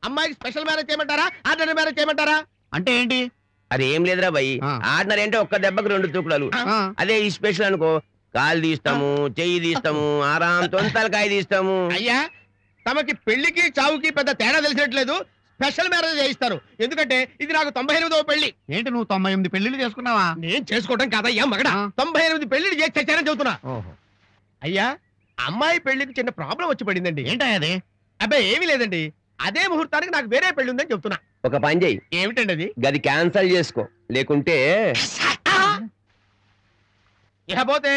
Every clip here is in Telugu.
అమ్మాయికి స్పెషల్ మ్యారేజ్ చేయమంటారా ఆర్డినరీ మ్యారేజ్ చేయమంటారా? అంటే ఏంటి? అది ఏం లేదురా భయ్, ఆర్డినరీ అంటే ఒక్క దెబ్బకి 2 తూకులాలు. అదే ఈ స్పెషల్ అనుకో, కాలు తీస్తాము, చెయ్యి తీస్తాము, ఆరాం తొంతలకాయ తీస్తాము. అయ్యా తమకి పెళ్లికి చావుకి పెద్ద తేడా తెలిసినట్లేదు. స్పెషల్ మ్యారేజ్ చేయిస్తారు, ఎందుకంటే ఇది నాకు 98వ పెళ్లి. ఏంటి నువ్వు 98 పెళ్లిళ్ళు చేసుకున్నావా? నేను చేసుకోవడం కాదయ్యా మగడా, 98 పెళ్లిళ్ళు చేసి చచ్చానని చెబుతున్నా. అయ్యా అమ్మాయి పెళ్లికి చిన్న ప్రాబ్లం వచ్చి పడిందండి. ఏంటయ్యా అది? అబ్బాయి ఏమీ లేదండి, అదే ముహూర్తానికి నాకు వేరే పెళ్లి ఉందని చెప్తున్నా. ఒక పని చెయ్యి, ఏమిటండి అది? గది క్యాన్సల్ చేసుకో, లేకుంటే ఇకపోతే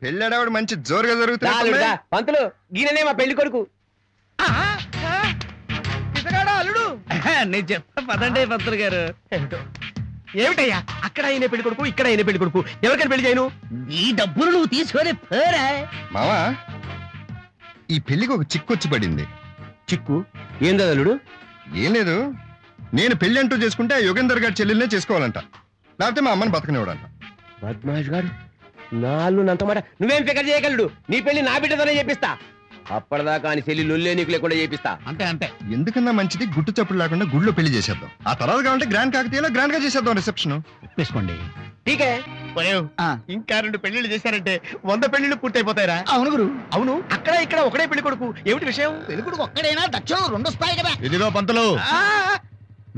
పెళ్ళాడవాడు మంచి జోరుగా జరుగుతుంది. పంతులు గీననే మా పెళ్లి కొడుకు. అల్లుడు నేను చెప్తా పదండి పంతులు గారు. ఏమిటయ్యా అక్కడ అయిన పెళ్లి కొడుకు, ఇక్కడ అయిన పెళ్లి కొడుకు, ఎవరికైనా పెళ్లి చేయను? నీ డబ్బులు నువ్వు తీసుకొని పోరా. మావా ఈ పెళ్లికి ఒక చిక్కు వచ్చి పడింది. చిక్కు ఏందో అల్లుడు? ఏం లేదు, నేను పెళ్లి అంటూ చేసుకుంటే యోగేందర్ గారి చెల్లెల్నే చేసుకోవాలంట, లేకపోతే మా అమ్మని బతకనివ్వడంట. బద్మాష్ గారు నాళ్ళు నంత మాట నువ్వేం ఫికర్ చేయగలడు, నీ పెళ్లి నా బిడ్డతోనే చేపిస్తా. అప్పటిదాకా అని చెల్లి లొల్లే నీకు లేకుండా చేపిస్తా. అంతే అంతే. ఎందుకన్నా మంచిది గుట్టు చప్పుడు లేకుండా గుళ్ళో పెళ్లి చేసేద్దాం. ఆ తర్వాత కావాలంటే గ్రాండ్ కాకతీయలో గ్రాండ్ గా చేసేద్దాం రిసెప్షన్. తీసుకోండి. ఠీకే ఇంకా 2 పెళ్లిళ్ళు చేశారంటే 100 పెళ్లిళ్ళు పూర్తయిపోతాయిరా. అవును గురు. అవును అక్కడ ఇక్కడ ఒకడే పెళ్లి కొడుకు, ఏమిటి విషయం? పెళ్లి కొడుకు ఒక్కడైనా దక్షిణం 2 స్థాయి కదా. ఇదిగో పంతులు,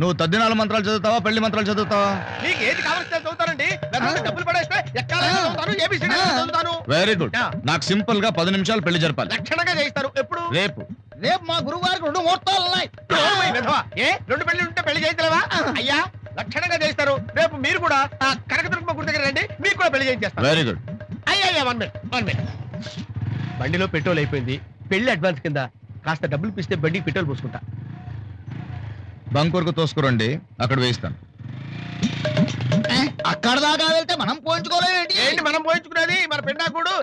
నువ్వు తద్దినాల మంత్రాలు చదువుతావా పెళ్లి మంత్రాలు చదువుతావా? నీకు ఏది కావాల్సి చదువుతానండి, డబ్బులు పడేస్తే చదువుతాను. Very good. నాకు సింపుల్ గా 10 నిమిషాలు పెళ్లి జరపాలి. లక్షణంగా చేయిస్తారు. ఎప్పుడు? రేపు. రేపు మా గురువు గారికి 2 ముహూర్తాలు ఉన్నాయి. ఏ 2 పెళ్లి ఉంటే పెళ్లి చేయించలేవా? అయ్యా లక్షణంగా చేస్తారు. రేపు మీరు కూడా కనకదుర్గమ్మ గుడి దగ్గర రండి, మీకు కూడా పెళ్లి చేయించేస్తారు. Very good. అయ్యా 1 మినిట్. బండిలో పెట్రోల్ అయిపోయింది, పెళ్లి అడ్వాన్స్ కింద కాస్త డబ్బులు పిస్తే బండికి పెట్రోల్ పోసుకుంటా. బంక్ వరకు తోసుకురండి, అక్కడ వేయిస్తాను. అక్కడ దాకా వెళ్తే మనం పోయించుకోలేంటి? ఏంటి మనం పోయించుకునేది? మన పెండాకుడు.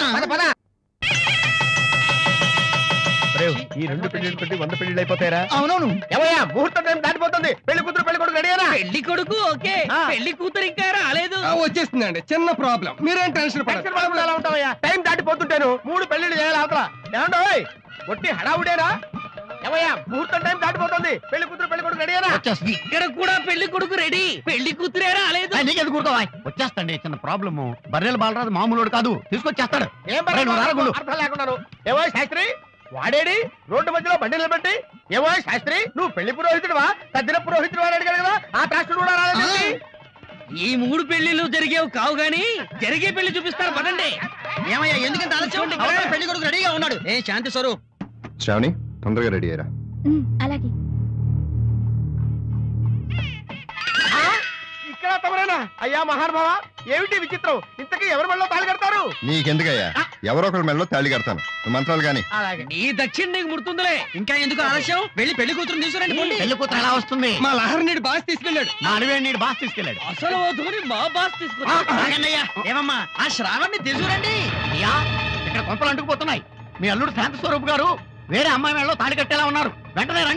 ఈ 2 పెళ్లిళ్ళు పెట్టి 100 పెళ్లిళ్ళు అయిపోతారా? అవునవును. ఏమయ్యా ముహూర్తం టైం దాటిపోతుంది, పెళ్లి కూతురు పెళ్లి కొడుకు రెడీ అయినా? పెళ్లి కొడుకు ఓకే, పెళ్లి కూతురు ఇంకా రాలేదు. వచ్చేస్తుందండి, చిన్న ప్రాబ్లం, మీరేం టెన్షన్ పడకుండా ఎలా ఉంటావయ్యా? టైం దాటిపోతుంటాను 3 పెళ్లిళ్ళు చేయాలి అవతల. ఏమండోయ్ ఒట్టి హడావుడేనా? ఏమయ్యా ముహూర్తం టైం దాటిపోతుంది, పెళ్లి కూతురు పెళ్లి కొడుకు రెడీ అయినా? ఇక్కడ కూడా పెళ్లి కొడుకు రెడీ, పెళ్లి కూతురే రాలేదు. నీకెందుకు కూర్చోవా? వచ్చేస్తండి, చిన్న ప్రాబ్లము. బర్రెల బాలరాజు మామూలు కాదు, తీసుకొచ్చేస్తాడు. ఏం అర్థం లేకున్నాను. ఏమో శాస్త్రి వాడేడి రోడ్డు మధ్యలో బండి నిలబెట్టి, ఏమో శాస్త్రి నువ్వు పెళ్లి పురోహితుడువా తద్దిన పురోహితుడు అని అడిగాడు కదా, ఆ ట్రాస్టుడు కూడా రాలేదు. ఈ 3 పెళ్లిళ్ళు జరిగేవి కావు గాని జరిగే పెళ్లి చూపిస్తారు పదండి. ఏమయ్యా ఎందుకంటే ఆలస్యం? పెళ్లి కొడుకు రెడీగా ఉన్నాడు. ఏ శాంతి స్వరూప్, శ్రావణి తొందరగా రెడీ అయ్యారా? అలాగే. ఇక్కడ తమరేనా? అయ్యా మహానుభావ ఏమిటి విచిత్రం, ఇంతకీ ఎవరి మెడలో తాళి కడతారు? నీకెందుకయ్యా, ఎవరో ఒకరి మెడలో తాళి కడతాను, మంత్రాలు గాని. నీ దక్షిణ నీకు ముడుతుందిలే. ఇంకా ఎందుకు ఆలస్యం? పెళ్లి కూతురు తీసుకురండి. పెళ్లి కూతురు ఎలా వస్తుంది? మా లహర్ నీడు బాస్ తీసుకెళ్ళాడు. మా అడివే నీడు బాస్ తీసుకెళ్ళాడు. అసలు వద్దుకుని మా బాస్ తీసుకున్నాడు. ఏమమ్మా ఆ శ్రావణ్ణి తీసుకురండి. ఇక్కడ కొంపలు అంటుకుపోతున్నాయి. మీ అల్లుడు శాంత స్వరూప్ గారు వేరే అమ్మాయి మెడలో తాళి కట్టేలా ఉన్నారు, వెంటనే రండి.